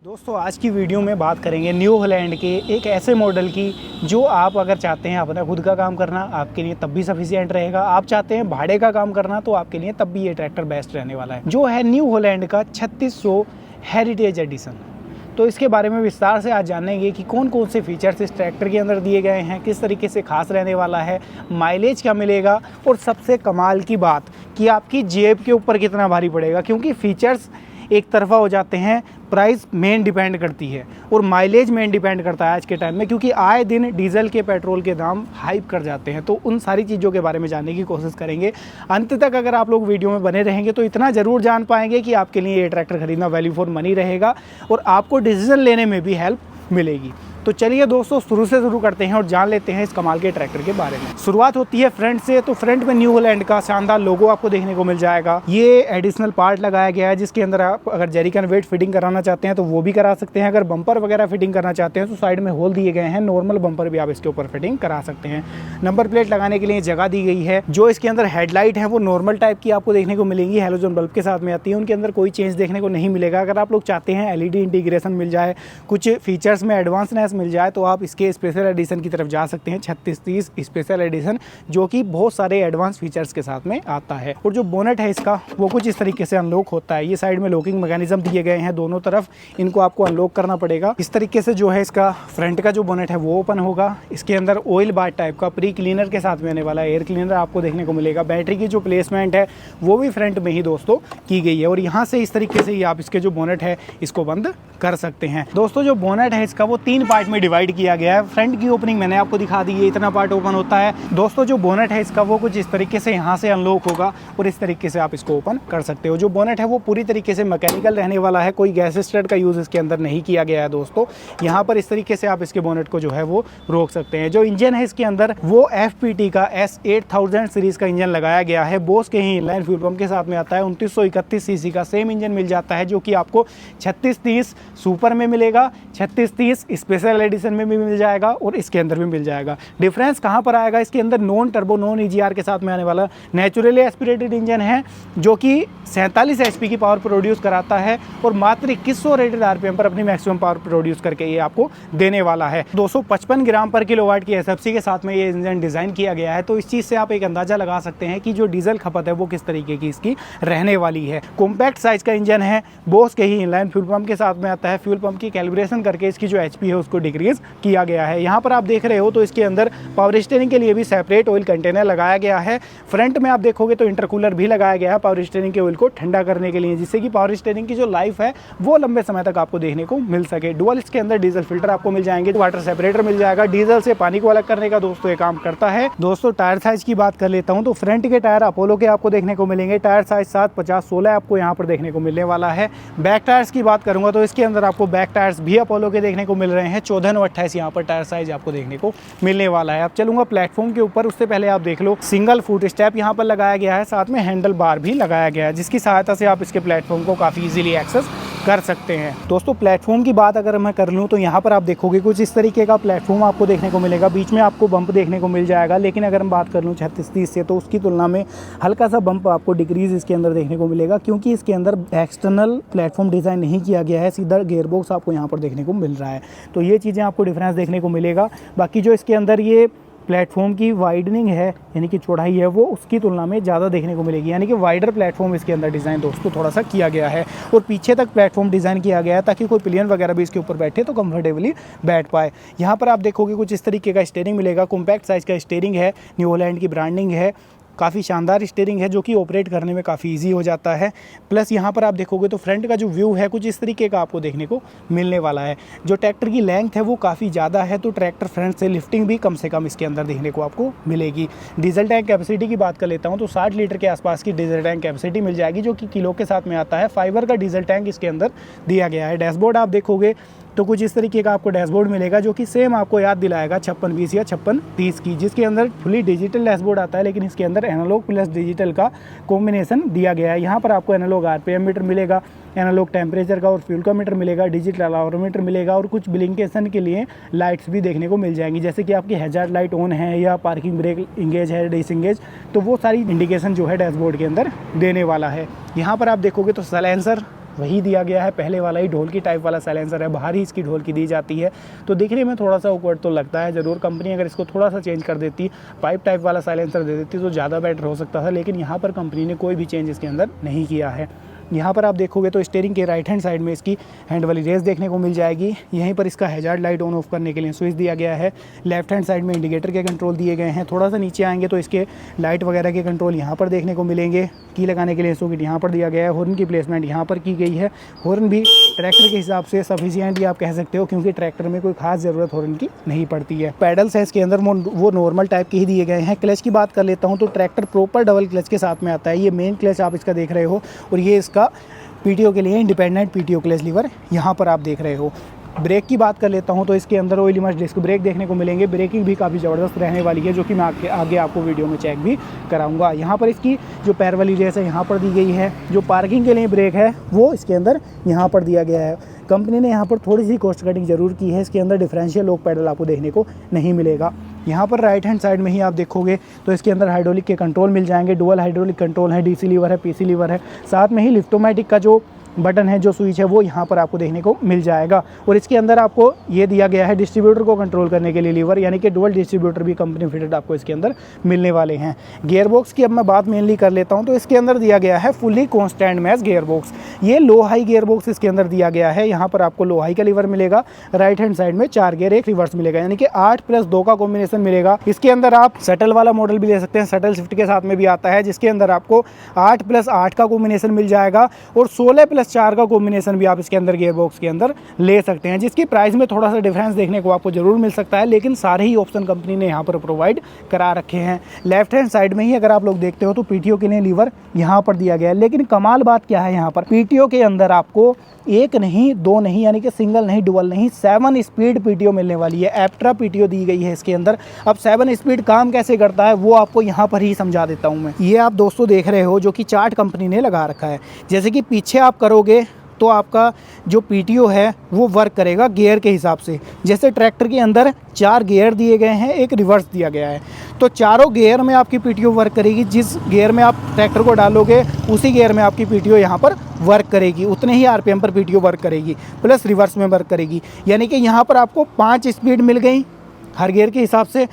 दोस्तों आज की वीडियो में बात करेंगे न्यू हॉलैंड के एक ऐसे मॉडल की जो आप अगर चाहते हैं अपना खुद का काम करना आपके लिए तब भी सफिशिएंट रहेगा। आप चाहते हैं भाड़े का काम करना तो आपके लिए तब भी ये ट्रैक्टर बेस्ट रहने वाला है, जो है न्यू हॉलैंड का 3600 हेरिटेज एडिशन। तो इसके बारे में विस्तार से आज जानेंगे कि कौन कौन से फीचर्स इस ट्रैक्टर के अंदर दिए गए हैं, किस तरीके से खास रहने वाला है, माइलेज क्या मिलेगा और सबसे कमाल की बात कि आपकी जेब के ऊपर कितना भारी पड़ेगा। क्योंकि फीचर्स एक तरफा हो जाते हैं, प्राइस मेन डिपेंड करती है और माइलेज मेन डिपेंड करता है आज के टाइम में, क्योंकि आए दिन डीजल के पेट्रोल के दाम हाइप कर जाते हैं। तो उन सारी चीज़ों के बारे में जानने की कोशिश करेंगे। अंत तक अगर आप लोग वीडियो में बने रहेंगे तो इतना ज़रूर जान पाएंगे कि आपके लिए ये ट्रैक्टर खरीदना वैल्यू फॉर मनी रहेगा और आपको डिसीजन लेने में भी हेल्प मिलेगी। तो चलिए दोस्तों शुरू से शुरू करते हैं और जान लेते हैं इस कमाल के ट्रैक्टर के बारे में। शुरुआत होती है फ्रंट से। तो फ्रंट में न्यू हॉलैंड का शानदार लोगो आपको देखने को मिल जाएगा। ये एडिशनल पार्ट लगाया गया है जिसके अंदर आप अगर जेरिकन वेट फिटिंग कराना चाहते हैं तो वो भी करा सकते हैं। अगर बम्पर वगैरह फिटिंग करना चाहते हैं तो साइड में होल दिए गए हैं, नॉर्मल बम्पर भी आप इसके ऊपर फिटिंग करा सकते हैं। नंबर प्लेट लगाने के लिए जगह दी गई है। जो इसके अंदर हेडलाइट है वो नॉर्मल टाइप की आपको देखने को मिलेंगी, हेलोजन बल्ब के साथ में आती है। उनके अंदर कोई चेंज देखने को नहीं मिलेगा। अगर आप लोग चाहते हैं एलईडी इंटीग्रेशन मिल जाए, कुछ फीचर्स में एडवांसनेस मिल जाए तो आप इसके स्पेशल एडिशन की तरफ जा सकते हैं। 3630 स्पेशल एडिशन जो कि बहुत सारे एडवांस फीचर्स के साथ में आता है। और जो बोनेट है इसका वो कुछ इस तरीके से अनलॉक होता है। ये साइड में लॉकिंग मैकेनिज्म दिए गए हैं दोनों तरफ, इनको आपको अनलॉक करना पड़ेगा। इस तरीके से जो है इसका फ्रंट का जो बोनेट है वो ओपन होगा। इसके अंदर ऑयल बार टाइप का प्री क्लीनर के साथ में आने वाला एयर क्लीनर आपको देखने को मिलेगा। बैटरी की जो प्लेसमेंट है वो भी फ्रंट में ही दोस्तों की गई है और यहाँ से इस तरीके से ही आप इसके जो बोनेट है इसको बंद कर सकते हैं। दोस्तों जो बोनेट है इसका वो 3 पार्ट में डिवाइड किया गया है। फ्रंट की ओपनिंग मैंने आपको दिखा दी है, इतना पार्ट ओपन होता है। दोस्तों जो बोनेट है इसका वो कुछ इस तरीके से यहाँ से अनलॉक होगा और इस तरीके से आप इसको ओपन कर सकते हो। जो बोनेट है वो पूरी तरीके से मैकेनिकल रहने वाला है, कोई गैस स्टार्ट का यूज़ इसके अंदर नहीं किया गया है। दोस्तों यहाँ पर इस तरीके से आप इसके बोनेट को जो है वो रोक सकते हैं। जो इंजन है इसके अंदर वो FPT का S8000 सीरीज का इंजन लगाया गया है। बोस के ही इनलाइन फ्यूल पंप के साथ में आता है। 2931 सीसी का सेम इंजन मिल जाता है जो कि आपको 3630 सुपर में मिलेगा, 3630 स्पेशल एडिशन में भी मिल जाएगा और इसके अंदर भी मिल जाएगा। डिफरेंस कहाँ पर आएगा, इसके अंदर नॉन टर्बो नॉन EGR के साथ में आने वाला नेचुरली एस्पिरेटेड इंजन है जो कि 47 HP की पावर प्रोड्यूस कराता है और मात्र 2100 रेटेड RPM पर अपनी मैक्सिमम पावर प्रोड्यूस करके ये आपको देने वाला है। 255 ग्राम पर किलोवाट की SFC के साथ में ये इंजन डिज़ाइन किया गया है। तो इस चीज़ से आप एक अंदाजा लगा सकते हैं कि जो डीजल खपत है वो किस तरीके की इसकी रहने वाली है। कॉम्पैक्ट साइज का इंजन है, बोस के ही इनलाइन फ्यूल पंप के साथ में आता है। फ्यूल पंप की कैलिब्रेशन करके इसकी जो HP है उसको डिक्रीज किया गया है। यहाँ पर आप देख रहे हो तो इसके अंदर पावर स्टीयरिंग के लिए भी सेपरेट ऑयल कंटेनर लगाया गया है। फ्रंट में आप देखोगे तो इंटरकूलर भी लगाया गया है पावर स्टीयरिंग के ऑयल को ठंडा करने के लिए, जिससे कि पावर स्टीयरिंग की जो लाइफ है वो लंबे समय तक आपको देखने को मिल सके। डुअल इसके अंदर डीजल फिल्टर आपको मिल जाएंगे, वाटर सेपरेटर मिल जाएगा। डीजल से पानी को अलग करने का दोस्तों ये काम करता है। दोस्तों टायर साइज की बात कर लेता हूँ तो फ्रंट के टायर अपोलो के आपको देखने को मिलेंगे। टायर साइज 750/16 आपको यहाँ पर देखने को मिलने वाला है। बैक टायर्स की बात करूंगा तो इसके अंदर आपको बैक टायर्स भी अपोलो के देखने को मिल रहे हैं। 14 और 28 यहाँ पर टायर साइज आपको देखने को मिलने वाला है। अब चलूंगा प्लेटफॉर्म के ऊपर, उससे पहले आप देख लो सिंगल फुट स्टेप यहाँ पर लगाया गया है, साथ में हैंडल बार भी लगाया गया है जिसकी सहायता से आप इसके प्लेटफॉर्म को काफ़ी इजीली एक्सेस कर सकते हैं। दोस्तों प्लेटफॉर्म की बात अगर मैं कर लूँ तो यहाँ पर आप देखोगे कुछ इस तरीके का प्लेटफॉर्म आपको देखने को मिलेगा। बीच में आपको बम्प देखने को मिल जाएगा, लेकिन अगर हम बात कर लूँ 3630 से तो उसकी तुलना में हल्का सा बम्प आपको डिक्रीज इसके अंदर देखने को मिलेगा, क्योंकि इसके अंदर एक्सटर्नल प्लेटफॉर्म डिज़ाइन नहीं किया गया है, सीधा गेयरबॉक्स आपको यहाँ पर देखने को मिल रहा है। तो ये चीज़ें आपको डिफरेंस देखने को मिलेगा। बाकी जो इसके अंदर ये प्लेटफॉर्म की वाइडनिंग है यानी कि चौड़ाई है वो उसकी तुलना में ज़्यादा देखने को मिलेगी, यानी कि वाइडर प्लेटफॉर्म इसके अंदर डिज़ाइन दोस्तों थोड़ा सा किया गया है और पीछे तक प्लेटफॉर्म डिज़ाइन किया गया है ताकि कोई पिलियन वगैरह भी इसके ऊपर बैठे तो कंफर्टेबली बैठ पाए। यहाँ पर आप देखोगे कुछ इस तरीके का स्टीयरिंग मिलेगा। कॉम्पैक्ट साइज़ का स्टीयरिंग है, न्यू हॉलैंड की ब्रांडिंग है, काफ़ी शानदार स्टीयरिंग है जो कि ऑपरेट करने में काफ़ी इजी हो जाता है। प्लस यहाँ पर आप देखोगे तो फ्रंट का जो व्यू है कुछ इस तरीके का आपको देखने को मिलने वाला है। जो ट्रैक्टर की लेंथ है वो काफ़ी ज़्यादा है तो ट्रैक्टर फ्रंट से लिफ्टिंग भी कम से कम इसके अंदर देखने को आपको मिलेगी। डीजल टैंक कैपेसिटी की बात कर लेता हूँ तो 60 लीटर के आसपास की डीजल टैंक कैपेसिटी मिल जाएगी जो कि किलो के साथ में आता है। फाइबर का डीजल टैंक इसके अंदर दिया गया है। डैशबोर्ड आप देखोगे तो कुछ इस तरीके का आपको डैशबोर्ड मिलेगा जो कि सेम आपको याद दिलाएगा 5620 या 5630 की, जिसके अंदर फुली डिजिटल डैशबोर्ड आता है, लेकिन इसके अंदर एनालॉग प्लस डिजिटल का कॉम्बिनेशन दिया गया है। यहाँ पर आपको एनालॉग RPM मीटर मिलेगा, एनालॉग टेम्परेचर का और फ्यूल का मीटर मिलेगा, डिजिटल अलारोमीटर मिलेगा और कुछ ब्लिंकेशन के लिए लाइट्स भी देखने को मिल जाएंगी, जैसे कि आपकी हैजार्ड लाइट ऑन है या पार्किंग ब्रेक इंगेज है, डिसंगेज, तो वो सारी इंडिकेशन जो है डैशबोर्ड के अंदर देने वाला है। यहाँ पर आप देखोगे तो साइलेंसर वही दिया गया है, पहले वाला ही ढोल की टाइप वाला साइलेंसर है, बाहर ही इसकी ढोल की दी जाती है। तो दिखने में थोड़ा सा awkward तो लगता है ज़रूर। कंपनी अगर इसको थोड़ा सा चेंज कर देती, पाइप टाइप वाला साइलेंसर दे देती तो ज़्यादा बेटर हो सकता था, लेकिन यहाँ पर कंपनी ने कोई भी चेंज इसके अंदर नहीं किया है। यहाँ पर आप देखोगे तो स्टीयरिंग के राइट हैंड साइड में इसकी हैंड वाली रेस देखने को मिल जाएगी। यहीं पर इसका हैजार्ड लाइट ऑन ऑफ करने के लिए स्विच दिया गया है। लेफ्ट हैंड साइड में इंडिकेटर के कंट्रोल दिए गए हैं। थोड़ा सा नीचे आएंगे तो इसके लाइट वगैरह के कंट्रोल यहाँ पर देखने को मिलेंगे। की लगाने के लिए सॉकेट यहाँ पर दिया गया है। हॉर्न की प्लेसमेंट यहाँ पर की गई है। हॉर्न भी ट्रैक्टर के हिसाब से सफिशिएंट ही आप कह सकते हो, क्योंकि ट्रैक्टर में कोई खास ज़रूरत हॉर्न की नहीं पड़ती है। पैडल्स है इसके अंदर वो नॉर्मल टाइप के ही दिए गए हैं। क्लच की बात कर लेता हूँ तो ट्रैक्टर प्रॉपर डबल क्लच के साथ में आता है। ये मेन क्लच आप इसका देख रहे हो, और ये इसका पीटीओ के लिए इंडिपेंडेंट पीटीओ क्लच लीवर यहाँ पर आप देख रहे हो। ब्रेक की बात कर लेता हूँ तो इसके अंदर ऑयल इमर्स्ड डिस्क ब्रेक देखने को मिलेंगे। ब्रेकिंग भी काफ़ी ज़बरदस्त रहने वाली है, जो कि मैं आगे आपको वीडियो में चेक भी कराऊंगा। यहाँ पर इसकी जो पैर वाली रेस है यहाँ पर दी गई है। जो पार्किंग के लिए ब्रेक है वो इसके अंदर यहाँ पर दिया गया है। कंपनी ने यहाँ पर थोड़ी सी कॉस्ट कटिंग जरूर की है। इसके अंदर डिफरेंशियल लॉक पैडल आपको देखने को नहीं मिलेगा। यहाँ पर राइट हैंड साइड में ही आप देखोगे तो इसके अंदर हाइड्रोलिक के कंट्रोल मिल जाएंगे। डुअल हाइड्रोलिक कंट्रोल है, डीसी लीवर है, पीसी लीवर है। साथ में ही लिफ्टोमेटिक का जो बटन है, जो स्विच है, वो यहाँ पर आपको देखने को मिल जाएगा। और इसके अंदर आपको ये दिया गया है डिस्ट्रीब्यूटर को कंट्रोल करने के लिए लीवर, यानी कि डुअल डिस्ट्रीब्यूटर भी कंपनी फिटेड आपको इसके अंदर मिलने वाले हैं। गियर बॉक्स की अब मैं बात मेनली कर लेता हूँ तो इसके अंदर दिया गया है fully constant match gear box. ये लो हाई गियर बॉक्स इसके अंदर दिया गया है। यहाँ पर आपको लो हाई का लीवर मिलेगा। राइट हैंड साइड में 4 गियर, 1 रिवर्स मिलेगा, यानी कि 8+2 का कॉम्बिनेशन मिलेगा। इसके अंदर आप शटल वाला मॉडल भी ले सकते हैं, शटल शिफ्ट के साथ में भी आता है, जिसके अंदर आपको 8+8 का कॉम्बिनेशन मिल जाएगा, और 16+4 का कॉम्बिनेशन भी आप इसके अंदर गियर बॉक्स के अंदर ले सकते हैं, जिसकी प्राइस में थोड़ा सा डिफरेंस देखने को आपको जरूर मिल सकता है, लेकिन सारे ही ऑप्शन कंपनी ने यहाँ पर प्रोवाइड करा रखे हैं। लेफ्ट हैंड साइड में ही अगर आप लोग देखते हो तो पीटीओ के लिए लीवर यहाँ पर दिया गया है। लेकिन कमाल बात क्या है, यहाँ पर पीटीओ के अंदर आपको 1 नहीं 2 नहीं, यानी कि सिंगल नहीं, डुअल नहीं, 7 स्पीड पीटीओ मिलने वाली है। एप्ट्रा पीटीओ दी गई है इसके अंदर। अब 7 स्पीड काम कैसे करता है वो आपको यहाँ पर ही समझा देता हूँ मैं। ये आप दोस्तों देख रहे हो जो कि चार्ट कंपनी ने लगा रखा है। जैसे कि पीछे आप करोगे तो आपका जो पीटीओ है वो वर्क करेगा गियर के हिसाब से। जैसे ट्रैक्टर के अंदर 4 गियर दिए गए हैं, 1 रिवर्स दिया गया है, तो चारों गियर में आपकी पीटीओ वर्क करेगी। जिस गियर में आप ट्रैक्टर को डालोगे उसी गियर में आपकी पीटीओ यहाँ पर वर्क करेगी। उतने ही आरपीएम पर पीटीओ वर्क करेगी, प्लस रिवर्स में वर्क करेगी। यानी कि यहाँ पर आपको 5 स्पीड मिल गई हर गियर के हिसाब से,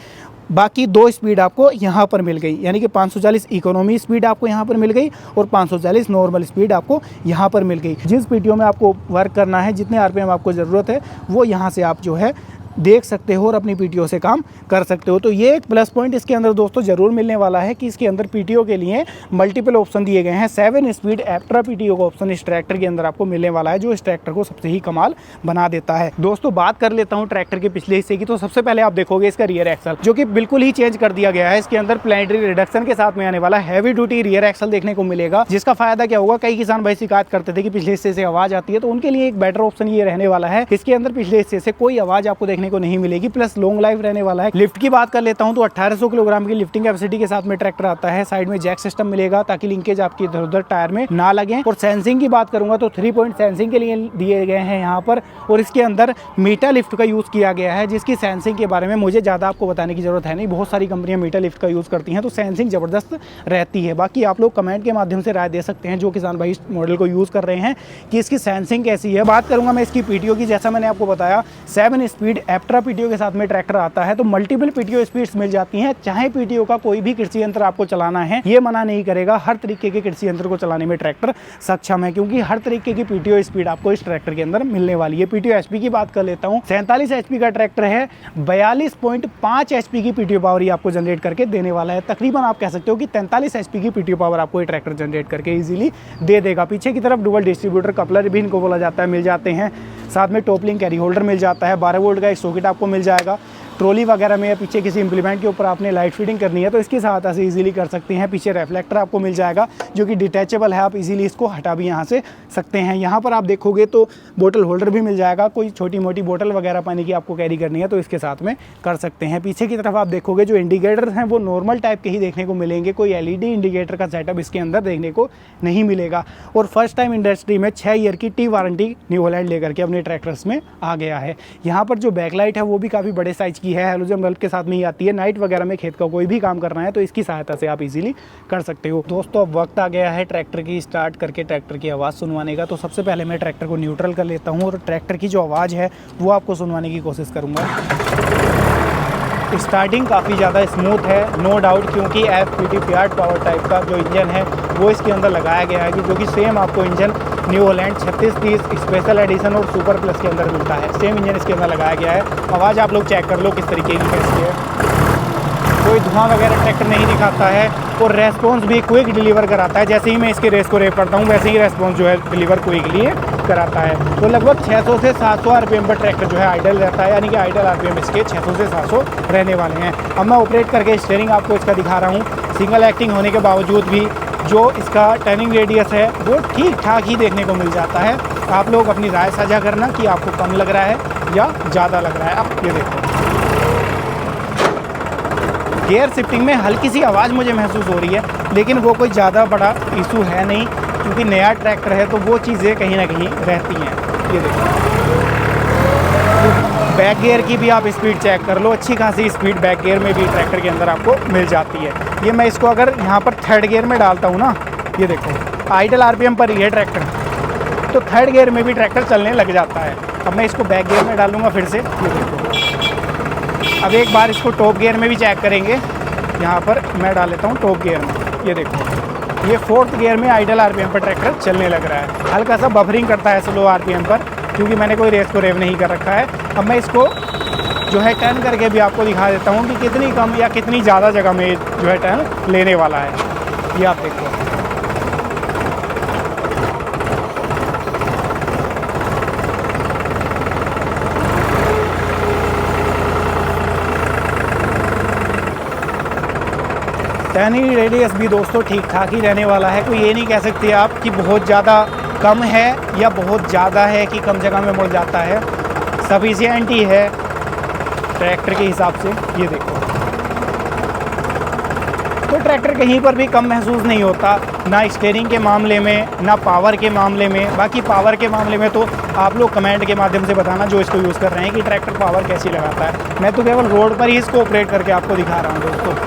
बाकी 2 स्पीड आपको यहाँ पर मिल गई, यानी कि 540 इकोनॉमी स्पीड आपको यहाँ पर मिल गई और 540 नॉर्मल स्पीड आपको यहाँ पर मिल गई। जिस पीटीओ में आपको वर्क करना है, जितने आरपीएम आपको ज़रूरत है, वो यहाँ से आप जो है देख सकते हो और अपनी पीटीओ से काम कर सकते हो। तो ये एक प्लस पॉइंट इसके अंदर दोस्तों ज़रूर मिलने वाला है कि इसके अंदर पीटीओ के लिए मल्टीपल ऑप्शन दिए गए हैं। 7 स्पीड एप्ट्रा पीटीओ का ऑप्शन इस ट्रैक्टर के अंदर आपको मिलने वाला है, जो इस ट्रैक्टर को सबसे ही कमाल बना देता है। दोस्तों बात कर लेता हूँ ट्रैक्टर के पिछले हिस्से की। तो सबसे पहले आप देखोगे इसका रियर एक्सल, जो कि बिल्कुल ही चेंज कर दिया गया है। इसके अंदर प्लैनेटरी रिडक्शन के साथ में आने वाला हैवी ड्यूटी रियर एक्सल देखने को मिलेगा, जिसका फायदा क्या होगा, कई किसान भाई शिकायत करते थे कि पिछले हिस्से से आवाज़ आती है, तो उनके लिए एक बेटर ऑप्शन ये रहने वाला है। इसके अंदर पिछले हिस्से से कोई आवाज़ आपको देखने को नहीं मिलेगी, लॉन्ग लाइफ रहने वाला है। लिफ्ट की बात कर लेता हूं तो 1800 किलोग्राम की लिफ्टिंग कैपेसिटी के साथ में ट्रैक्टर आता है। साइड में जैक सिस्टम मिलेगा ताकि लिंकेज आपकी इधर उधर टायर में ना लगे। और सेंसिंग की बात करूंगा तो 3 पॉइंट सेंसिंग के लिए दिए गए हैं यहाँ पर, और इसके अंदर मीटर लिफ्ट का यूज किया गया है, जिसकी सेंसिंग के बारे में मुझे ज्यादा आपको बताने की जरूरत है नहीं। बहुत सारी कंपनियां मीटर लिफ्ट का यूज करती हैं, तो सेंसिंग जबरदस्त रहती है। बाकी आप लोग कमेंट के माध्यम से राय दे सकते हैं, जो किसान भाई इस मॉडल को यूज कर रहे हैं, कि इसकी सेंसिंग कैसी है। बात करूंगा मैं इसकी पीटीओ की। जैसा मैंने आपको बताया 7 स्पीड एप्ट्रा पीटीओ के साथ में ट्रैक्टर आता है, तो मल्टीपल पीटीओ स्पीड्स मिल जाती हैं। चाहे पीटीओ का कोई भी कृषि यंत्र आपको चलाना है, ये मना नहीं करेगा। हर तरीके के कृषि यंत्र को चलाने में ट्रैक्टर सक्षम है, क्योंकि हर तरीके की पीटीओ स्पीड आपको इस ट्रैक्टर के अंदर मिलने वाली है। पीटीओ एचपी की बात कर लेता हूं, 47 एचपी का ट्रैक्टर है। 42.5 एचपी की पीटीओ पावर ही आपको जनरेट करके देने वाला है। तकरीबन आप कह सकते हो कि 43 एचपी की पीटीओ पावर आपको ये ट्रैक्टर जनरेट करके इजीली दे देगा। पीछे की तरफ डुअल डिस्ट्रीब्यूटर कपलर भी इनको बोला जाता है, मिल जाते हैं। साथ में टॉपलिंग कैरी होल्डर मिल जाता है। 12 वोल्ट का एक सॉकेट आपको मिल जाएगा। ट्रॉली वगैरह में या पीछे किसी इंप्लीमेंट के ऊपर आपने लाइट फिटिंग करनी है तो इसकी सहायता से इजीली कर सकते हैं। पीछे रिफ्लेक्टर आपको मिल जाएगा जो कि डिटैचेबल है, आप इजीली इसको हटा भी यहाँ से सकते हैं। यहाँ पर आप देखोगे तो बोतल होल्डर भी मिल जाएगा, कोई छोटी मोटी बोतल वगैरह पानी की आपको कैरी करनी है तो इसके साथ में कर सकते हैं। पीछे की तरफ आप देखोगे जो इंडिकेटर हैं वो नॉर्मल टाइप के ही देखने को मिलेंगे, कोई एलईडी इंडिकेटर का सेटअप इसके अंदर देखने को नहीं मिलेगा। और फर्स्ट टाइम इंडस्ट्री में 6 ईयर की टी वारंटी न्यू हॉलैंड लेकर के अपने ट्रैक्टर्स में आ गया है। यहाँ पर जो बैकलाइट है वो भी काफ़ी बड़े साइज की है, हैलोजन बल्ब के साथ में ही आती है। नाइट वगैरह में खेत का कोई भी काम करना है तो इसकी सहायता से आप इजीली कर सकते हो। दोस्तों अब वक्त आ गया है ट्रैक्टर की स्टार्ट करके ट्रैक्टर की आवाज़ सुनवाने का। तो सबसे पहले मैं ट्रैक्टर को न्यूट्रल कर लेता हूँ और ट्रैक्टर की जो आवाज़ है वो आपको सुनवाने की कोशिश करूँगा। स्टार्टिंग काफ़ी ज़्यादा स्मूथ है, नो डाउट, क्योंकि FPT फिएट पावर टाइप का जो इंजन है वो इसके अंदर लगाया गया है कि जो कि सेम आपको engine new Holland 3630 special edition और सुपर प्लस के अंदर मिलता है। सेम इंजन इसके अंदर लगाया गया है। आवाज़ आप लोग चेक कर लो किस तरीके की कैसी है। कोई धुआं वगैरह ट्रैक्टर नहीं दिखाता है और रेस्पॉन्स भी क्विक डिलीवर कराता है। जैसे ही मैं इसके रेस को रेप करता हूँ वैसे ही रेस्पॉन्स जो है डिलीवर क्विकली कराता है। तो लगभग 600 से 700 RPM पर ट्रैक्टर जो है आइडल रहता है, यानी कि आइडल RPM इसके 600 से 700 रहने वाले हैं। अब मैं ऑपरेट करके स्टीयरिंग आपको इसका दिखा रहा हूँ। सिंगल एक्टिंग होने के बावजूद भी जो इसका टर्निंग रेडियस है वो ठीक ठाक ही देखने को मिल जाता है। आप लोग अपनी राय साझा करना कि आपको कम लग रहा है या ज़्यादा लग रहा है। अब ये देखो, गियर शिफ्टिंग में हल्की सी आवाज़ मुझे महसूस हो रही है, लेकिन वो कोई ज़्यादा बड़ा इशू है नहीं, क्योंकि नया ट्रैक्टर है तो वो चीज़ें कहीं ना कहीं रहती हैं। ये देखो, बैक गियर की भी आप स्पीड चेक कर लो, अच्छी खासी स्पीड बैक गियर में भी ट्रैक्टर के अंदर आपको मिल जाती है। ये मैं इसको अगर यहाँ पर थर्ड गियर में डालता हूँ ना, ये देखो आइडल RPM पर ही है ट्रैक्टर, तो थर्ड गियर में भी ट्रैक्टर चलने लग जाता है। अब मैं इसको बैक गियर में डालूँगा फिर से, ये देखो। अब एक बार इसको टॉप गियर में भी चेक करेंगे। यहाँ पर मैं डाल लेता हूँ टॉप गियर में, ये देखो ये फोर्थ गियर में आइडल RPM पर ट्रैक्टर चलने लग रहा है। हल्का सा बफरिंग करता है स्लो RPM पर, क्योंकि मैंने कोई रेस को रेव नहीं कर रखा है। अब मैं इसको जो है टर्न करके भी आपको दिखा देता हूँ कि कितनी कम या कितनी ज़्यादा जगह में जो है टर्न लेने वाला है। ये आप देखो, टर्निंग रेडियस भी दोस्तों ठीक ठाक ही रहने वाला है। कोई ये नहीं कह सकते आप कि बहुत ज़्यादा कम है या बहुत ज़्यादा है कि कम जगह में मुड़ जाता है। सफिशिएंट ही है ट्रैक्टर के हिसाब से। ये देखो, तो ट्रैक्टर कहीं पर भी कम महसूस नहीं होता, ना स्टीयरिंग के मामले में ना पावर के मामले में। बाकी पावर के मामले में तो आप लोग कमेंट के माध्यम से बताना जो इसको यूज़ कर रहे हैं कि ट्रैक्टर पावर कैसी लगाता है। मैं तो केवल रोड पर ही इसको ऑपरेट करके आपको दिखा रहा हूँ।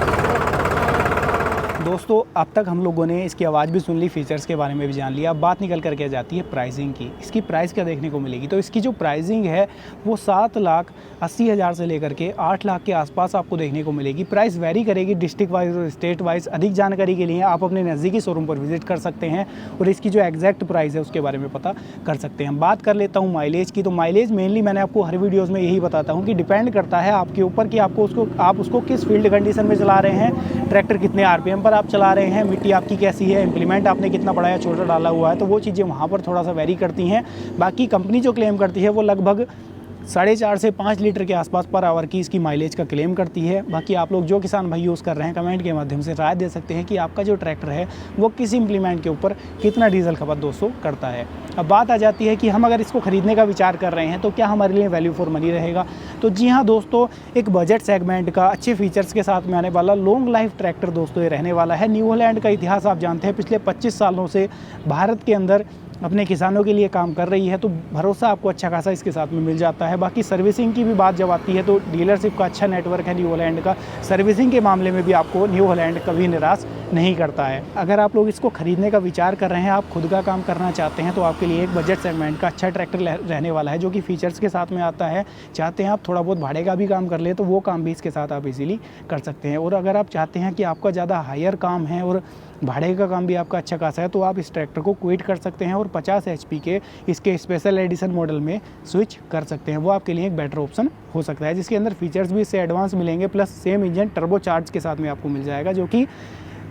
दोस्तों अब तक हम लोगों ने इसकी आवाज़ भी सुन ली, फीचर्स के बारे में भी जान लिया। अब बात निकल करके आ जाती है प्राइसिंग की। इसकी प्राइस क्या देखने को मिलेगी, तो इसकी जो प्राइसिंग है वो 7,80,000 से लेकर के 8 लाख के आसपास आपको देखने को मिलेगी। प्राइस वेरी करेगी डिस्ट्रिक्ट वाइज और स्टेट वाइज। अधिक जानकारी के लिए आप अपने नज़दीकी शोरूम पर विजिट कर सकते हैं और इसकी जो एग्जैक्ट प्राइस है उसके बारे में पता कर सकते हैं। बात कर लेता हूँ माइलेज की। तो माइलेज मेनली मैंने आपको हर वीडियोज़ में यही बताता हूँ कि डिपेंड करता है आपके ऊपर कि आप उसको किस फील्ड कंडीशन में चला रहे हैं, ट्रैक्टर कितने RPM पर आप चला रहे हैं, मिट्टी आपकी कैसी है, इम्प्लीमेंट आपने कितना बड़ा या छोटा डाला हुआ है, तो वो चीज़ें वहाँ पर थोड़ा सा वेरी करती हैं। बाकी कंपनी जो क्लेम करती है वो लगभग 4.5 से 5 लीटर के आसपास पर आवर की इसकी माइलेज का क्लेम करती है। बाकी आप लोग जो किसान भाई यूज़ कर रहे हैं कमेंट के माध्यम से राय दे सकते हैं कि आपका जो ट्रैक्टर है वो किस इम्प्लीमेंट के ऊपर कितना डीजल खपत दोस्तों करता है। अब बात आ जाती है कि हम अगर इसको ख़रीदने का विचार कर रहे हैं तो क्या हमारे लिए वैल्यू फॉर मनी रहेगा। तो जी हाँ दोस्तों, एक बजट सेगमेंट का अच्छे फीचर्स के साथ में आने वाला लॉन्ग लाइफ ट्रैक्टर दोस्तों ये रहने वाला है। न्यू हॉलैंड का इतिहास आप जानते हैं, पिछले 25 सालों से भारत के अंदर अपने किसानों के लिए काम कर रही है, तो भरोसा आपको अच्छा खासा इसके साथ में मिल जाता है। बाकी सर्विसिंग की भी बात जब आती है तो डीलरशिप का अच्छा नेटवर्क है न्यू हॉलैंड का। सर्विसिंग के मामले में भी आपको न्यू हॉलैंड कभी निराश नहीं करता है। अगर आप लोग इसको खरीदने का विचार कर रहे हैं, आप खुद का काम करना चाहते हैं, तो आपके लिए एक बजट सेगमेंट का अच्छा ट्रैक्टर रहने वाला है जो कि फीचर्स के साथ में आता है। चाहते हैं आप थोड़ा बहुत भाड़े का भी काम कर ले तो वो काम भी इसके साथ आप इजीली कर सकते हैं। और अगर आप चाहते हैं कि आपका ज़्यादा हायर काम है और भाड़े का काम भी आपका अच्छा खासा है, तो आप इस ट्रैक्टर को क्विट कर सकते हैं और 50 HP के इसके स्पेशल एडिशन मॉडल में स्विच कर सकते हैं। वो आपके लिए एक बेटर ऑप्शन हो सकता है, जिसके अंदर फीचर्स भी इससे एडवांस मिलेंगे, plus same engine turbo charge के साथ में आपको मिल जाएगा जो कि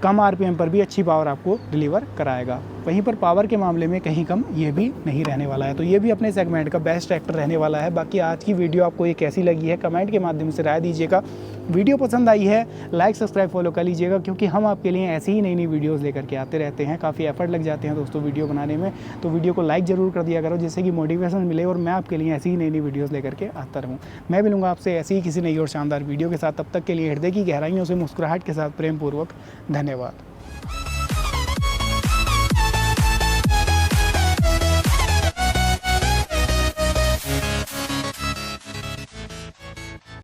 कम RPM पर भी अच्छी पावर आपको डिलीवर कराएगा। वहीं पर पावर के मामले में कहीं कम ये भी नहीं रहने वाला है। तो ये भी अपने सेगमेंट का बेस्ट ट्रैक्टर रहने वाला है। बाकी आज की वीडियो आपको ये कैसी लगी है कमेंट के माध्यम से राय दीजिएगा। वीडियो पसंद आई है लाइक सब्सक्राइब फॉलो कर लीजिएगा, क्योंकि हम आपके लिए ऐसी ही नई नई वीडियोज़ लेकर के आते रहते हैं। काफ़ी एफर्ट लग जाते हैं दोस्तों वीडियो बनाने में, तो वीडियो को लाइक ज़रूर कर दिया करो जिससे कि मोटिवेशन मिले और मैं आपके लिए ऐसी ही नई नई वीडियोज़ लेकर के आता रहूँ। मैं मिलूँगा आपसे ऐसी ही किसी नई और शानदार वीडियो के साथ। तब तक के लिए हृदय की गहराइयों से मुस्कुराहट के साथ प्रेमपूर्वक धन्यवाद।